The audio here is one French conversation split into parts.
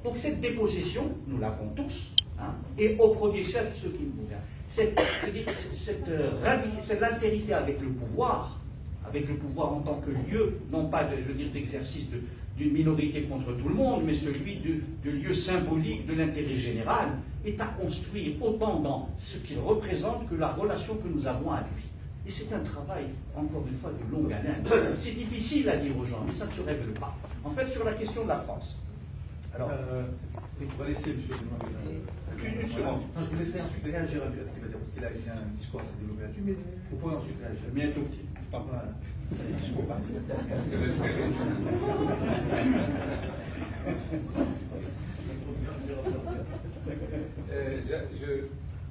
Donc cette dépossession, nous l'avons tous, hein, et au premier chef, ceux qui nous gouvernent. Cette altérité avec le pouvoir en tant que lieu, non pas d'exercice d'une minorité contre tout le monde, mais celui de lieu symbolique de l'intérêt général, est à construire autant dans ce qu'il représente que la relation que nous avons à lui. Et c'est un travail, encore une fois, de longue haleine. C'est difficile à dire aux gens, mais ça ne se révèle pas. En fait, sur la question de la France. Alors, on va laisser M. une seconde. Non, je vous laisserai ensuite réagir à ce qu'il va dire, parce qu'il a un discours assez développé là-dessus, mais vous pourrez ensuite réagir. Mais un tout petit. Voilà.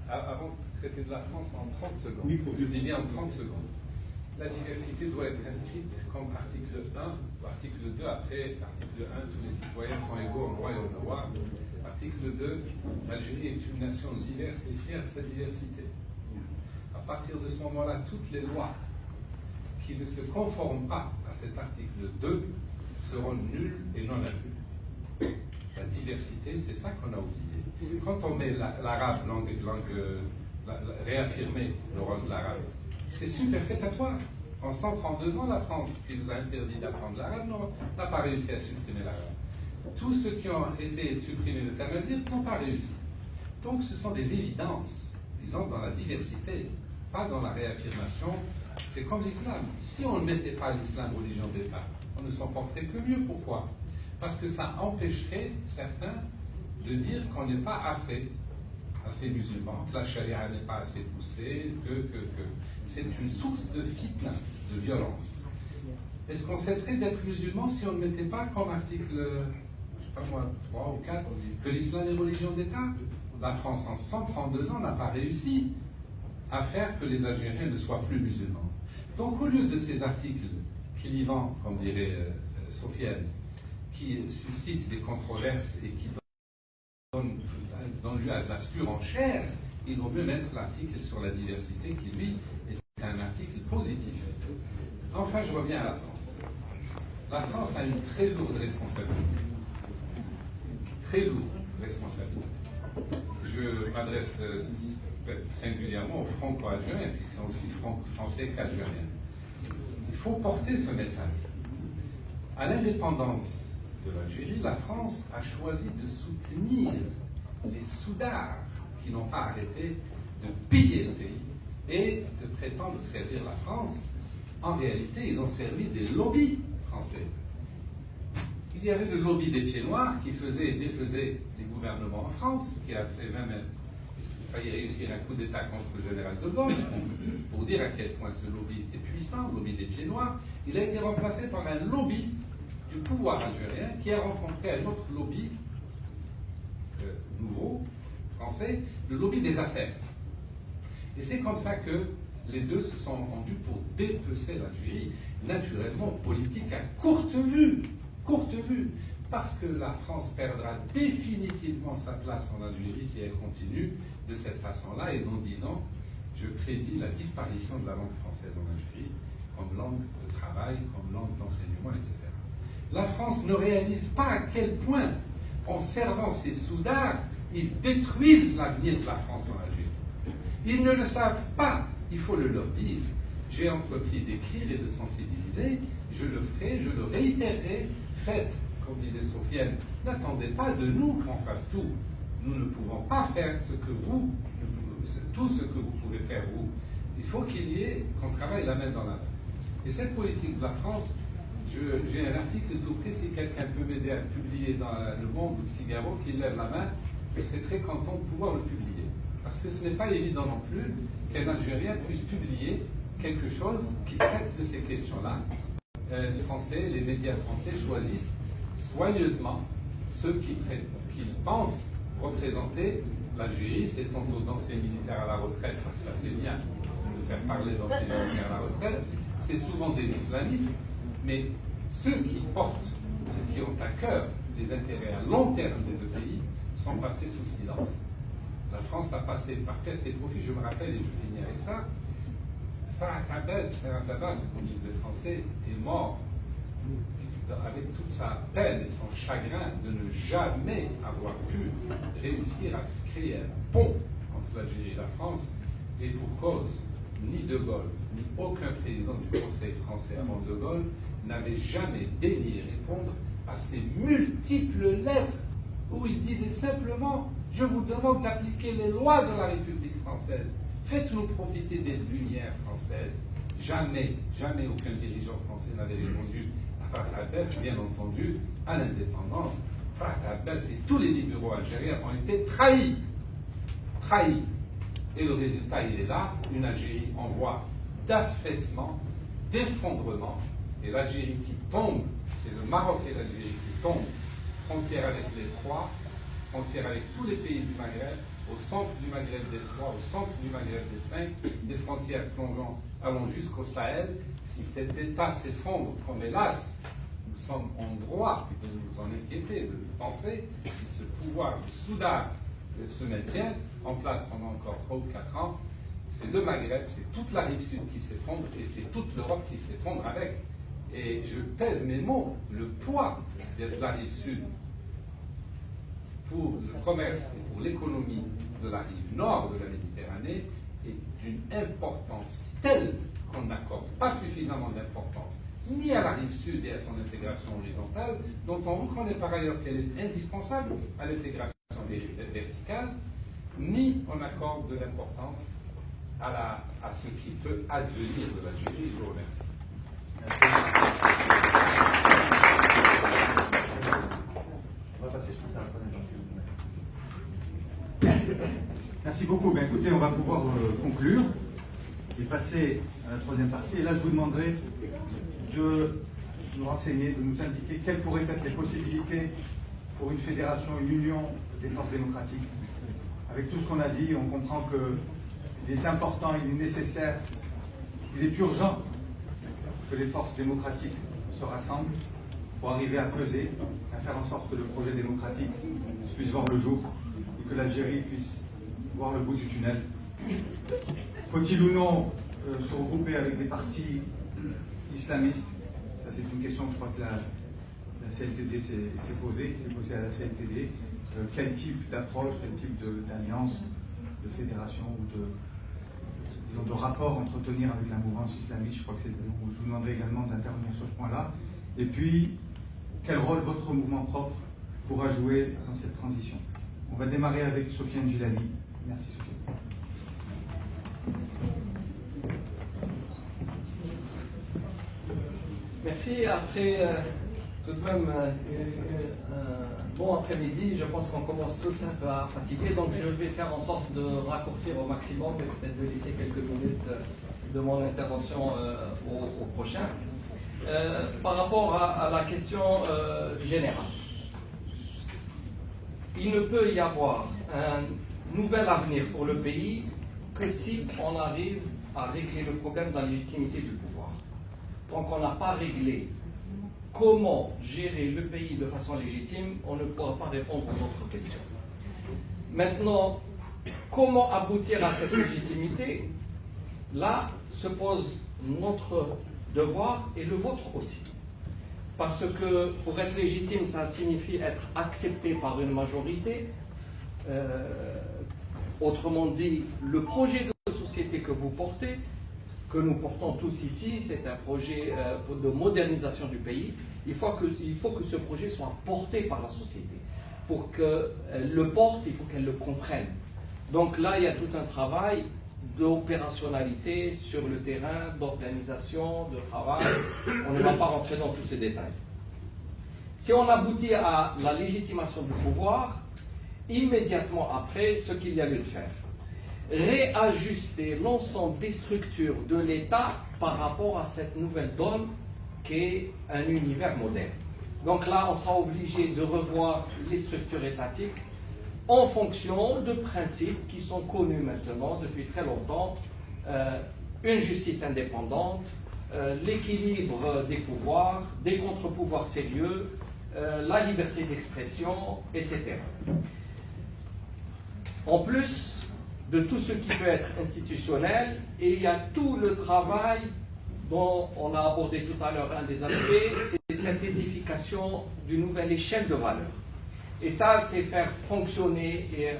Avant de traiter de la France en 30 secondes, oui, je dis bien en 30 secondes, la diversité doit être inscrite comme article 1 ou article 2. Après article 1, tous les citoyens sont égaux en droit et en devoir. Article 2, l'Algérie est une nation diverse et fière de sa diversité. À partir de ce moment-là, toutes les lois qui ne se conforment pas à cet article 2 seront nulles et non nulles. La diversité, c'est ça qu'on a oublié. Quand on met l'arabe, réaffirmer le rôle de l'arabe, c'est superfétatoire. En 132 ans, la France, qui nous a interdit d'apprendre l'arabe, n'a pas réussi à supprimer l'arabe. Tous ceux qui ont essayé de supprimer le tamazigh n'ont pas réussi. Donc ce sont des évidences, disons, dans la diversité, pas dans la réaffirmation. C'est comme l'islam. Si on ne mettait pas l'islam religion d'État, on ne s'en porterait que mieux. Pourquoi? Parce que ça empêcherait certains de dire qu'on n'est pas assez musulman, que la charia n'est pas assez poussée, que c'est une source de fitna, de violence. Est-ce qu'on cesserait d'être musulman si on ne mettait pas comme article, je ne sais pas moi, 3 ou 4, que l'islam est religion d'État? La France, en 132 ans, n'a pas réussi à faire que les Algériens ne soient plus musulmans. Donc, au lieu de ces articles clivants, comme dirait Sofiane, qui suscitent des controverses et qui donnent lieu à de la surenchère, il vaut mieux mettre l'article sur la diversité qui, lui, est un article positif. Enfin, je reviens à la France. La France a une très lourde responsabilité. Très lourde responsabilité. Je m'adresse singulièrement aux franco-algériens, qui sont aussi français qu'algériens. Il faut porter ce message. À l'indépendance de l'Algérie, la France a choisi de soutenir les soudards qui n'ont pas arrêté de piller le pays et de prétendre servir la France. En réalité, ils ont servi des lobbies français. Il y avait le lobby des pieds noirs qui faisait et défaisait les gouvernements en France, qui a fait même failli réussir un coup d'État contre le général de Gaulle, pour dire à quel point ce lobby était puissant, le lobby des pieds noirs. Il a été remplacé par un lobby du pouvoir algérien qui a rencontré un autre lobby nouveau, français, le lobby des affaires. Et c'est comme ça que les deux se sont rendus pour dépecer l'Algérie, naturellement politique à courte vue, parce que la France perdra définitivement sa place en Algérie si elle continue de cette façon-là, et dans 10 ans, je prédis la disparition de la langue française en Algérie comme langue de travail, comme langue d'enseignement, etc. La France ne réalise pas à quel point, en servant ses soudards, ils détruisent l'avenir de la France en Algérie. Ils ne le savent pas, il faut le leur dire. J'ai entrepris d'écrire et de sensibiliser, je le ferai, je le réitérerai. Faites, comme disait Sofiane, n'attendez pas de nous qu'on fasse tout. Nous ne pouvons pas faire tout ce que vous pouvez faire vous. Il faut qu'on travaille la main dans la main. Et cette politique de la France, j'ai un article tout près, si quelqu'un peut m'aider à publier dans Le Monde ou le Figaro, qu'il lève la main, je serais très content de pouvoir le publier. Parce que ce n'est pas évident non plus qu'un Algérien puisse publier quelque chose qui traite de ces questions-là. Les Français, les médias français choisissent soigneusement ceux qui pensent représenter l'Algérie. C'est tantôt d'anciens militaires à la retraite, parce que ça fait bien de faire parler d'anciens militaires à la retraite. C'est souvent des islamistes, mais ceux qui portent, ceux qui ont à cœur les intérêts à long terme des deux pays, sont passés sous silence. La France a passé par perte et profit, je me rappelle, et je finis avec ça. Farhat Abbas, comme disent les Français, est mort avec toute sa peine et son chagrin de ne jamais avoir pu réussir à créer un pont entre l'Algérie et la France, et pour cause, ni De Gaulle, ni aucun président du Conseil français avant De Gaulle n'avait jamais daigné répondre à ces multiples lettres où il disait simplement « Je vous demande d'appliquer les lois de la République française. Faites-nous profiter des lumières françaises. » Jamais, jamais aucun dirigeant français n'avait répondu à Farah Abbas, bien entendu, à l'indépendance. Farah Abbas et tous les libéraux algériens ont été trahis. Trahis. Et le résultat, il est là, une Algérie en voie d'affaissement, d'effondrement, et l'Algérie qui tombe, c'est le Maroc et l'Algérie qui tombent, frontière avec les Trois, frontière avec tous les pays du Maghreb, au centre du Maghreb des Trois, au centre du Maghreb des Cinq, des frontières plongeant, allant jusqu'au Sahel. Si cet État s'effondre, comme hélas, nous sommes en droit de nous en inquiéter, de penser, si ce pouvoir de Soudar se maintient en place pendant encore 3 ou 4 ans, c'est le Maghreb, c'est toute la rive sud qui s'effondre et c'est toute l'Europe qui s'effondre avec. Et je pèse mes mots, le poids de la rive sud pour le commerce et pour l'économie de la rive nord de la Méditerranée est d'une importance telle qu'on n'accorde pas suffisamment d'importance ni à la rive sud et à son intégration horizontale, dont on reconnaît par ailleurs qu'elle est indispensable à l'intégration verticale, ni on accorde de l'importance à ce qui peut advenir de l'Algérie. Je vous remercie. On va passer sur ça. Merci beaucoup. Ben, écoutez, on va pouvoir conclure et passer à la troisième partie. Et là, je vous demanderai de nous renseigner, de nous indiquer quelles pourraient être les possibilités pour une fédération, une union des forces démocratiques. Avec tout ce qu'on a dit, on comprend qu'il est important, il est nécessaire, il est urgent que les forces démocratiques se rassemblent pour arriver à peser, à faire en sorte que le projet démocratique puisse voir le jour et que l'Algérie puisse voir le bout du tunnel. Faut-il ou non se regrouper avec des partis islamistes? Ça, c'est une question que je crois que la CLTD s'est posée à la CLTD. Quel type d'approche, quel type d'alliance, de fédération ou de rapport entretenir avec la mouvance islamiste? Je crois que je vous demanderai également d'intervenir sur ce point-là. Et puis, quel rôle votre mouvement propre pourra jouer dans cette transition? On va démarrer avec Sofiane Gilani. Merci Sofiane. Merci. Après tout de même un bon après-midi, je pense qu'on commence tous un peu à fatiguer, donc je vais faire en sorte de raccourcir au maximum et peut-être de laisser quelques minutes de mon intervention au prochain. Par rapport à la question générale, il ne peut y avoir un nouvel avenir pour le pays que si on arrive à régler le problème de la légitimité du pouvoir. Tant qu'on n'a pas réglé comment gérer le pays de façon légitime, on ne pourra pas répondre aux autres questions. Maintenant, comment aboutir à cette légitimité? Là se pose notre devoir et le vôtre aussi. Parce que pour être légitime, ça signifie être accepté par une majorité. Autrement dit, le projet de société que vous portez, que nous portons tous ici, c'est un projet de modernisation du pays. Il faut que ce projet soit porté par la société. Pour qu'elle le porte, il faut qu'elle le comprenne. Donc là, il y a tout un travail d'opérationnalité sur le terrain, d'organisation, de travail. On ne va pas rentrer dans tous ces détails. Si on aboutit à la légitimation du pouvoir, immédiatement après, ce qu'il y a lieu de faire, réajuster l'ensemble des structures de l'État par rapport à cette nouvelle donne qu'est un univers moderne. Donc là, on sera obligé de revoir les structures étatiques en fonction de principes qui sont connus maintenant depuis très longtemps. Une justice indépendante, l'équilibre des pouvoirs, des contre-pouvoirs sérieux, la liberté d'expression, etc. En plus de tout ce qui peut être institutionnel, et il y a tout le travail dont on a abordé tout à l'heure un des aspects, c'est cette édification d'une nouvelle échelle de valeurs. Et ça, c'est faire fonctionner et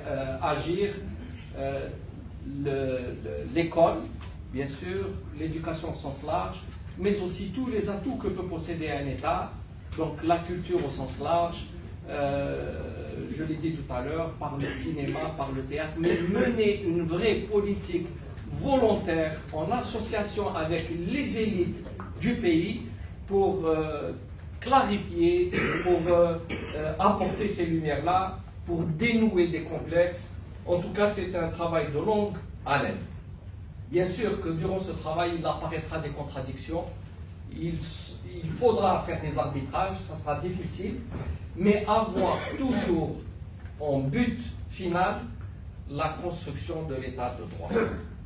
agir l'école, bien sûr, l'éducation au sens large, mais aussi tous les atouts que peut posséder un État, donc la culture au sens large, je l'ai dit tout à l'heure, par le cinéma, par le théâtre, mais mener une vraie politique volontaire en association avec les élites du pays pour clarifier, pour apporter ces lumières-là, pour dénouer des complexes. En tout cas, c'est un travail de longue haleine. Bien sûr que durant ce travail, il apparaîtra des contradictions. Il faudra faire des arbitrages, ça sera difficile, mais avoir toujours en but final la construction de l'état de droit.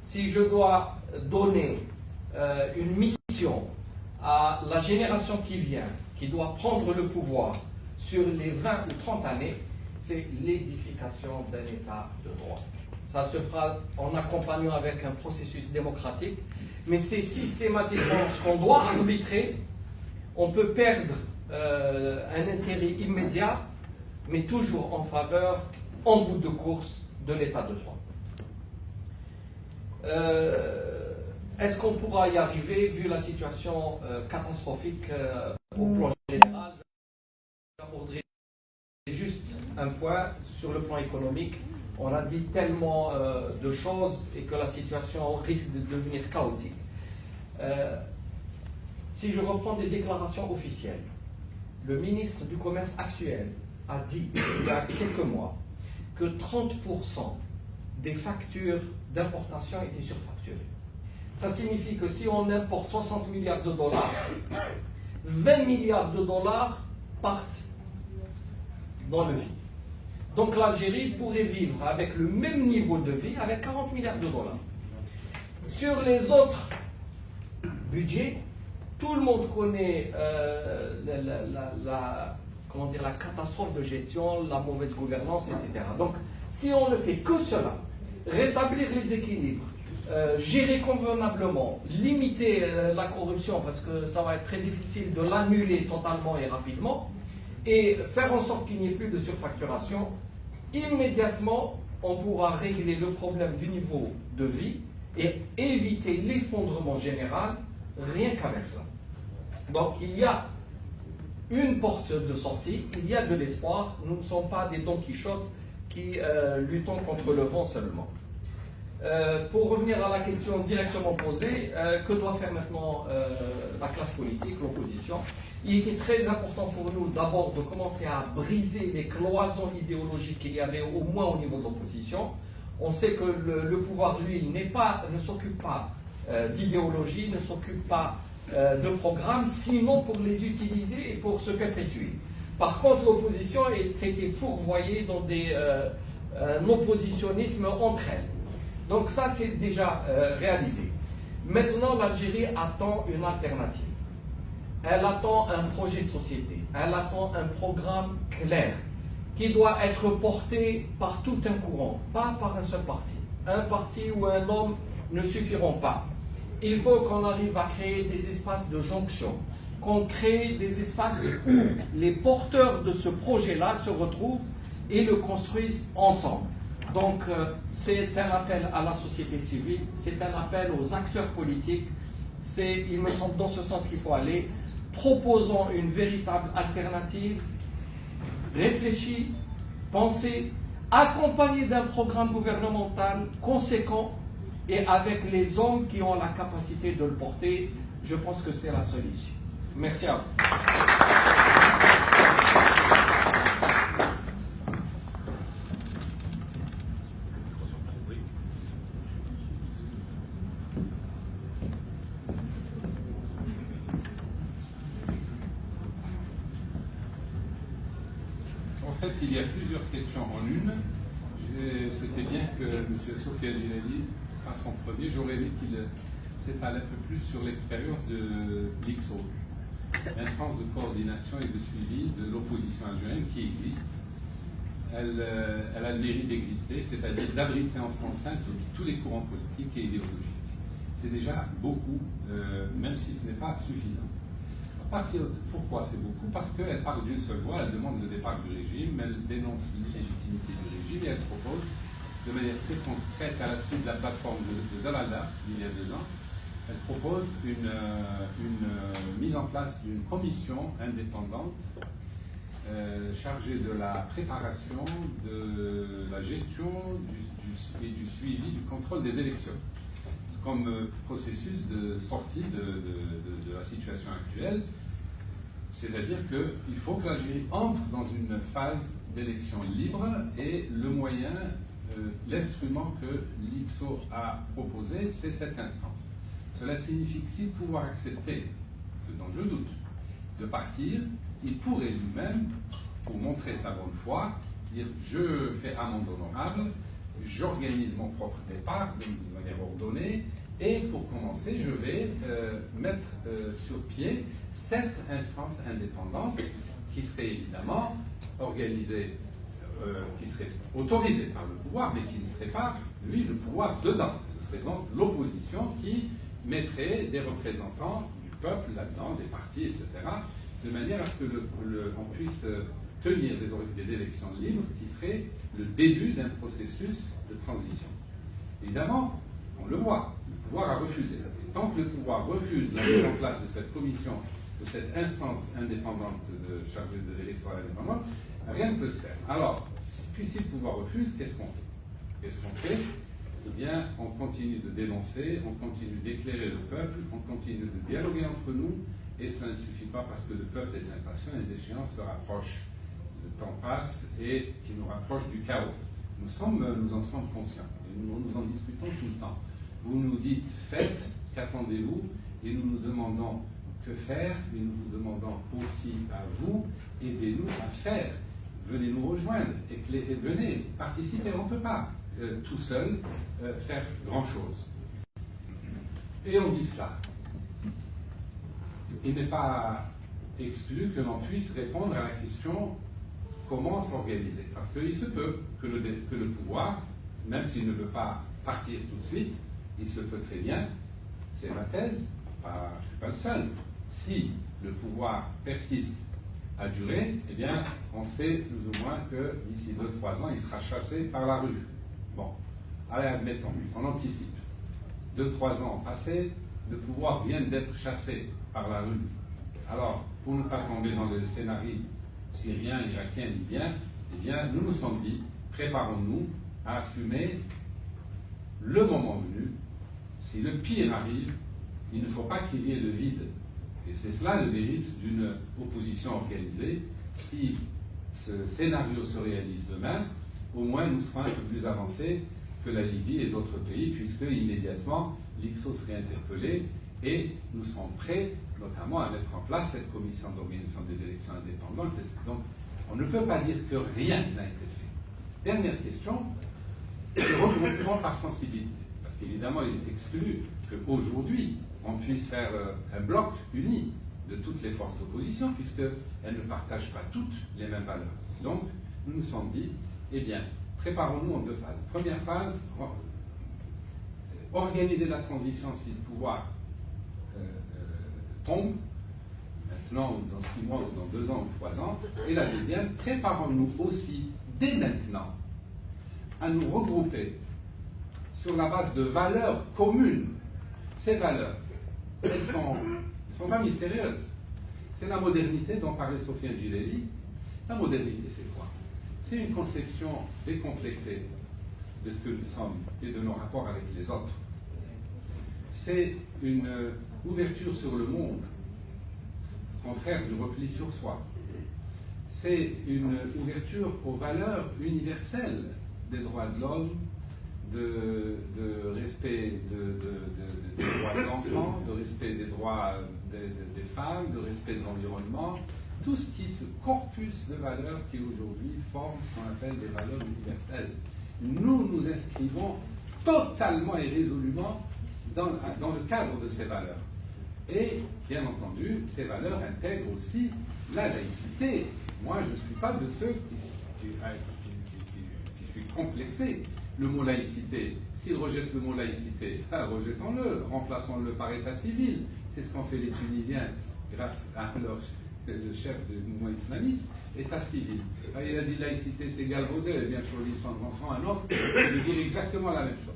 Si je dois donner une mission à la génération qui vient, qui doit prendre le pouvoir sur les 20 ou 30 années, c'est l'édification d'un état de droit. Ça se fera en accompagnant avec un processus démocratique, mais c'est systématiquement ce qu'on doit arbitrer. On peut perdre un intérêt immédiat, mais toujours en faveur, en bout de course, de l'état de droit. Est-ce qu'on pourra y arriver vu la situation catastrophique au plan général? J'aborderai juste un point sur le plan économique. On a dit tellement de choses et que la situation risque de devenir chaotique. Si je reprends des déclarations officielles, le ministre du Commerce actuel a dit il y a quelques mois que 30% des factures d'importation étaient surfacturées. Ça signifie que si on importe 60 milliards de dollars, 20 milliards de dollars partent dans le vide. Donc l'Algérie pourrait vivre avec le même niveau de vie avec 40 milliards de dollars. Sur les autres budgets, tout le monde connaît la catastrophe de gestion, la mauvaise gouvernance, etc. Donc si on ne fait que cela, rétablir les équilibres, gérer convenablement, limiter la corruption, parce que ça va être très difficile de l'annuler totalement et rapidement, et faire en sorte qu'il n'y ait plus de surfacturation, immédiatement, on pourra régler le problème du niveau de vie et éviter l'effondrement général, rien qu'avec cela. Donc il y a une porte de sortie, il y a de l'espoir, nous ne sommes pas des Don Quichotte qui luttons contre le vent seulement. Pour revenir à la question directement posée, que doit faire maintenant la classe politique, l'opposition? Il était très important pour nous d'abord de commencer à briser les cloisons idéologiques qu'il y avait au moins au niveau de l'opposition. On sait que le pouvoir, lui, ne s'occupe pas d'idéologie, ne s'occupe pas de programme, sinon pour les utiliser et pour se perpétuer. Par contre, l'opposition s'était fourvoyée dans un oppositionnisme entre elles. Donc ça, c'est déjà réalisé. Maintenant, l'Algérie attend une alternative. Elle attend un projet de société. Elle attend un programme clair qui doit être porté par tout un courant, pas par un seul parti. Un parti ou un homme ne suffiront pas. Il faut qu'on arrive à créer des espaces de jonction, qu'on crée des espaces où les porteurs de ce projet-là se retrouvent et le construisent ensemble. Donc, c'est un appel à la société civile, c'est un appel aux acteurs politiques. Il me semble dans ce sens qu'il faut aller. Proposons une véritable alternative, réfléchie, pensée, accompagnée d'un programme gouvernemental conséquent et avec les hommes qui ont la capacité de le porter. Je pense que c'est la seule issue. Merci à vous. En fait, il y a plusieurs questions en une. C'était bien que M. Sofiane Giladi fasse en premier. J'aurais aimé qu'il s'étale un peu plus sur l'expérience de l'ICSO, l'instance de coordination et de suivi de l'opposition algérienne qui existe. Elle a le mérite d'exister, c'est-à-dire d'abriter en son sein tous les courants politiques et idéologiques. C'est déjà beaucoup, même si ce n'est pas suffisant. Pourquoi c'est beaucoup? Parce qu'elle parle d'une seule voix, elle demande le départ du régime, elle dénonce l'illégitimité du régime et elle propose de manière très concrète à la suite de la plateforme de Zalada, il y a 2 ans, elle propose une mise en place d'une commission indépendante chargée de la préparation, de la gestion et du suivi du contrôle des élections. Comme processus de sortie de la situation actuelle, c'est-à-dire qu'il faut que l'Algérie entre dans une phase d'élection libre et le moyen, l'instrument que l'ICSO a proposé, c'est cette instance. Cela signifie que si le pouvoir acceptait, ce dont je doute, de partir, il pourrait lui-même, pour montrer sa bonne foi, dire je fais amende honorable, j'organise mon propre départ de manière ordonnée et pour commencer, je vais mettre sur pied cette instance indépendante qui serait évidemment organisée, qui serait autorisée par le pouvoir, mais qui ne serait pas, lui, le pouvoir dedans. Ce serait donc l'opposition qui mettrait des représentants du peuple là-dedans, des partis, etc., de manière à ce que on puisse tenir des élections libres qui seraient le début d'un processus de transition. Évidemment, on le voit, le pouvoir a refusé. Et tant que le pouvoir refuse la mise en place de cette commission, de cette instance indépendante chargée de l'élection indépendante, rien ne peut se faire. Alors, puis si le pouvoir refuse, qu'est-ce qu'on fait? Qu'est-ce qu'on fait? Eh bien, on continue de dénoncer, on continue d'éclairer le peuple, on continue de dialoguer entre nous, et cela ne suffit pas parce que le peuple est impatient et les échéances se rapprochent. Le temps passe et qui nous rapproche du chaos. Nous en sommes conscients et nous en discutons tout le temps. Vous nous dites faites, qu'attendez-vous? Et nous nous demandons que faire, mais nous vous demandons aussi à vous, aidez-nous à faire. Venez nous rejoindre et venez participer. On ne peut pas tout seul faire grand-chose. Et on dit cela. Il n'est pas exclu que l'on puisse répondre à la question comment s'organiser. Parce qu'il se peut que le pouvoir, même s'il ne veut pas partir tout de suite, il se peut très bien, c'est ma thèse, je ne suis pas le seul, si le pouvoir persiste à durer, eh bien, on sait plus ou moins que d'ici 2-3 ans, il sera chassé par la rue. Bon, allez, admettons, on anticipe. 2-3 ans passés, le pouvoir vient d'être chassé par la rue. Alors, pour ne pas tomber dans le scénario syrien, irakien, libyen, eh bien, nous nous sommes dit, préparons-nous à assumer le moment venu. Si le pire arrive, il ne faut pas qu'il y ait le vide. Et c'est cela le mérite d'une opposition organisée. Si ce scénario se réalise demain, au moins nous serons un peu plus avancés que la Libye et d'autres pays, puisque immédiatement l'ICSO serait interpellé et nous sommes prêts notamment à mettre en place cette commission d'organisation des élections indépendantes. Donc on ne peut pas dire que rien n'a été fait. Dernière question, le regroupement par sensibilité. Parce qu'évidemment il est exclu qu'aujourd'hui on puisse faire un bloc uni de toutes les forces d'opposition, puisqu'elles ne partagent pas toutes les mêmes valeurs. Donc, nous nous sommes dit, eh bien, préparons-nous en 2 phases. Première phase, organiser la transition si le pouvoir tombe, maintenant, ou dans 6 mois, ou dans 2 ans, ou 3 ans. Et la deuxième, préparons-nous aussi, dès maintenant, à nous regrouper sur la base de valeurs communes. Ces valeurs, elles ne sont pas mystérieuses. C'est la modernité dont parlait Sofiane Gileli. La modernité, c'est quoi? C'est une conception décomplexée de ce que nous sommes et de nos rapports avec les autres. C'est une ouverture sur le monde, contraire du repli sur soi. C'est une ouverture aux valeurs universelles des droits de l'homme, de respect des droits de l'enfant, de respect des droits des femmes, de respect de l'environnement, tout ce corpus de valeurs qui aujourd'hui forme ce qu'on appelle des valeurs universelles. Nous nous inscrivons totalement et résolument dans le cadre de ces valeurs. Et, bien entendu, ces valeurs intègrent aussi la laïcité. Moi, je ne suis pas de ceux qui suis complexé. Le mot laïcité, s'ils rejettent le mot laïcité, rejetons-le, remplaçons-le par état civil. C'est ce qu'ont fait les Tunisiens grâce à le chef du mouvement islamiste, État civil. Il a dit laïcité, c'est galvaudé, et bien choisi son un autre, qui veut dire exactement la même chose,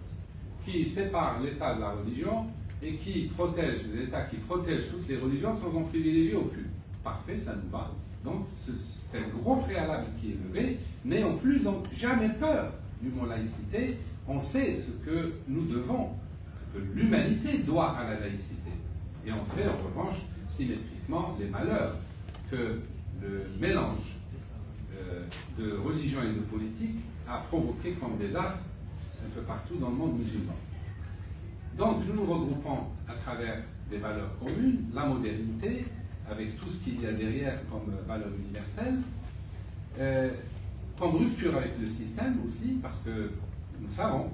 qui sépare l'État de la religion et qui protège, l'État qui protège toutes les religions sans en privilégier aucune. Parfait, ça nous va. Donc c'est un gros préalable qui est levé. N'ayons plus donc jamais peur du mot laïcité. On sait ce que nous devons, que l'humanité doit à la laïcité. Et on sait en revanche symétriquement les malheurs que le mélange de religion et de politique a provoqué comme désastre un peu partout dans le monde musulman. Donc nous nous regroupons à travers des valeurs communes, la modernité, avec tout ce qu'il y a derrière comme valeur universelle, comme rupture avec le système aussi, parce que nous savons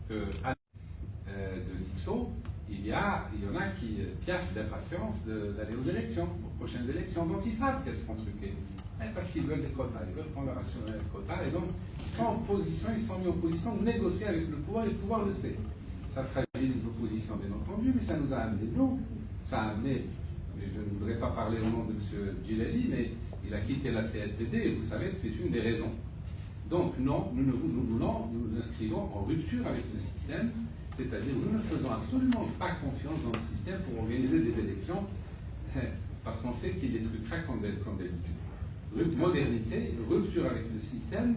que de l'IXO, il y en a qui piaffent d'impatience d'aller aux élections, aux prochaines élections, dont ils savent qu'elles seront truquées. Parce qu'ils veulent des quotas, ils veulent prendre leur rationnel de quotas, et donc ils sont en position, ils sont mis en position de négocier avec le pouvoir, et le pouvoir le sait. Ça fragilise l'opposition, bien entendu, mais ça nous a amené, nous, ça a amené, mais je ne voudrais pas parler au nom de M. Djilali, mais il a quitté la CNTD, et vous savez que c'est une des raisons. Donc non, nous nous inscrivons en rupture avec le système, c'est-à-dire nous ne faisons absolument pas confiance dans le système pour organiser des élections, parce qu'on sait qu'il est truquera comme d'habitude. Modernité, rupture avec le système,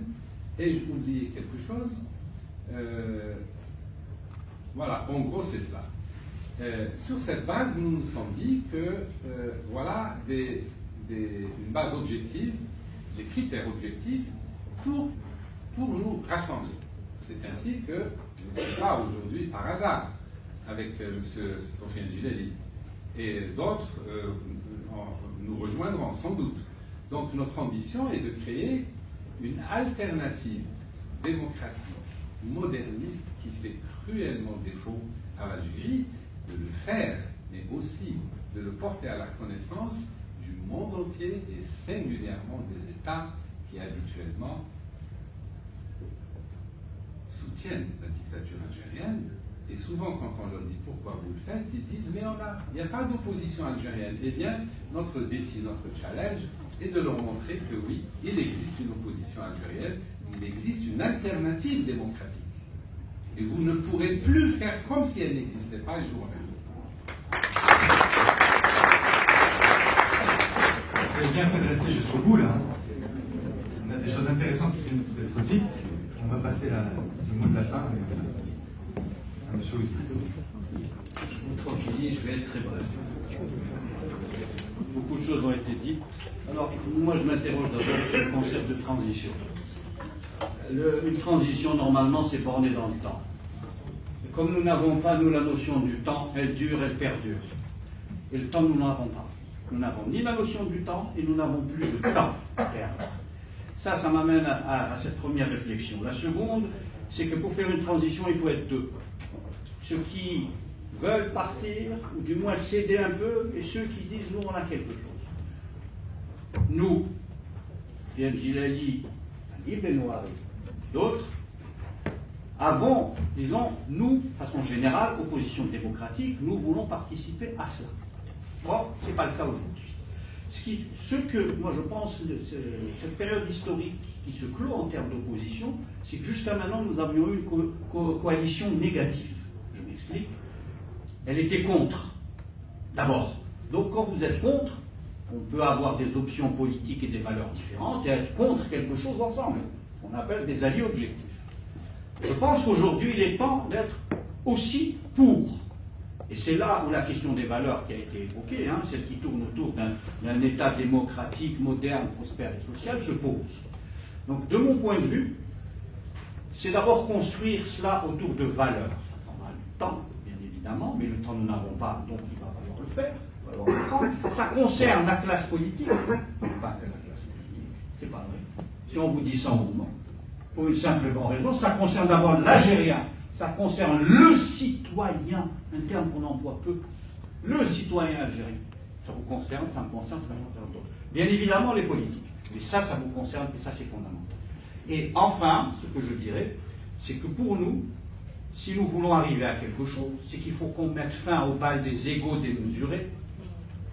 et j'ai oublié quelque chose. Voilà, en gros c'est cela. Sur cette base, nous nous sommes dit que voilà une base objective, des critères objectifs pour nous rassembler. C'est ainsi que je ne suis pas aujourd'hui par hasard avec M. Sofiane Djilali et d'autres nous rejoindront sans doute. Donc notre ambition est de créer une alternative démocratique, moderniste, qui fait cruellement défaut à l'Algérie, de le faire, mais aussi de le porter à la connaissance du monde entier et singulièrement des États qui habituellement soutiennent la dictature algérienne. Et souvent, quand on leur dit pourquoi vous le faites, ils disent mais il n'y a pas d'opposition algérienne. Eh bien, notre défi, notre challenge est de leur montrer que oui, il existe une opposition algérienne, il existe une alternative démocratique. Et vous ne pourrez plus faire comme si elle n'existait pas, et je vous remercie. Vous avez bien fait de rester jusqu'au bout, là. On a des choses intéressantes qui viennent d'être dites. On va passer le mot de la fin à M. Ouidi. Je vous tranquillise, je vais être très bref. Beaucoup de choses ont été dites. Alors, moi, je m'interroge d'abord sur le concept de transition. Une transition, normalement, c'est borné dans le temps. Comme nous n'avons pas, nous, la notion du temps, elle dure, elle perdure. Et le temps, nous n'avons pas. Nous n'avons ni la notion du temps, et nous n'avons plus de temps à perdre. Ça m'amène à cette première réflexion. La seconde, c'est que pour faire une transition, il faut être deux. Ceux qui veulent partir, ou du moins céder un peu, et ceux qui disent, nous, on a quelque chose. Nous, Sofiane Djilali, Ali Benoît, d'autres, avons, disons, nous, de façon générale, opposition démocratique, nous voulons participer à cela. Or, ce n'est pas le cas aujourd'hui. Ce que, moi, je pense, cette période historique qui se clôt en termes d'opposition, c'est que jusqu'à maintenant, nous avions eu une coalition négative. Je m'explique. Elle était contre, d'abord. Donc, quand vous êtes contre, on peut avoir des options politiques et des valeurs différentes et être contre quelque chose ensemble. On appelle des alliés objectifs. Je pense qu'aujourd'hui, il est temps d'être aussi pour. Et c'est là où la question des valeurs qui a été évoquée, celle qui tourne autour d'un État démocratique, moderne, prospère et social, se pose. Donc, de mon point de vue, c'est d'abord construire cela autour de valeurs. Ça prendra du temps, bien évidemment, mais le temps nous n'avons pas, donc il va falloir le faire. Ça concerne la classe politique, pas que la classe politique, c'est pas vrai. Si on vous dit ça, on vous ment. Pour une simple et bonne raison, ça concerne d'abord l'Algérien, ça concerne le citoyen, un terme qu'on emploie peu, le citoyen algérien. Ça vous concerne, ça me concerne, ça me concerne d'autres. Bien évidemment les politiques, mais ça vous concerne et ça c'est fondamental. Et enfin, ce que je dirais, c'est que pour nous, si nous voulons arriver à quelque chose, c'est qu'il faut qu'on mette fin au bal des égos démesurés.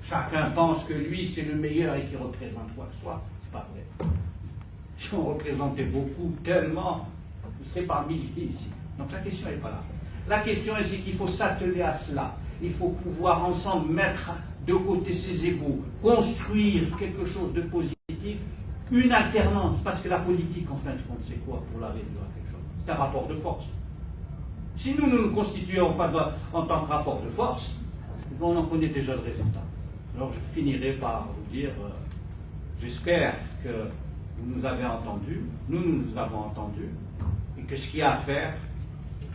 Chacun pense que lui, c'est le meilleur et qu'il représente quoi que ce soit. C'est pas vrai. Si on représentait beaucoup, tellement, vous serez par milliers ici. Donc la question n'est pas là. La question est qu'il faut s'atteler à cela. Il faut pouvoir ensemble mettre de côté ses égos, construire quelque chose de positif, une alternance, parce que la politique, en fin de compte, c'est quoi pour la réduire à quelque chose? C'est un rapport de force. Si nous ne nous constituons pas en tant que rapport de force, on en connaît déjà le résultat. Alors je finirai par vous dire, j'espère que vous nous avez entendus, nous nous avons entendus, et que ce qu'il y a à faire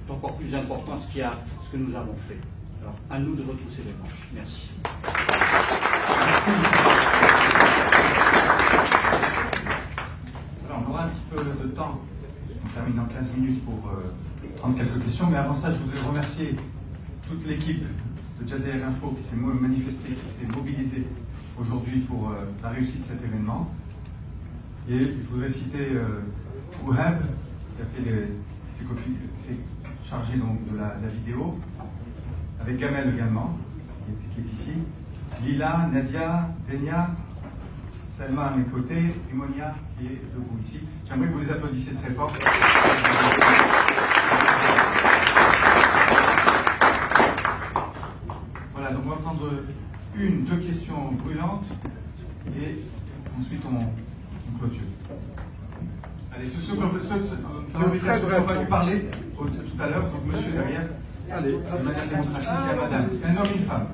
est encore plus important que ce que nous avons fait. Alors, à nous de retrousser les manches. Merci. Alors, on aura un petit peu de temps. On termine en 15 minutes pour prendre quelques questions. Mais avant ça, je voudrais remercier toute l'équipe de Jazeera Info qui s'est manifestée, qui s'est mobilisée aujourd'hui pour la réussite de cet événement. Et je voudrais citer Ouhab, qui a fait qui s'est chargé donc de la vidéo, avec Gamel également, qui est ici, Lila, Nadia, Denia, Salma à mes côtés, et Monia qui est debout ici. J'aimerais que vous les applaudissiez très fort. Voilà, donc on va prendre deux questions brûlantes et ensuite on clôture. Allez, ceux qu'on va vous parler tout à l'heure, donc monsieur derrière, de manière démocratique, il y a madame, un homme et une femme.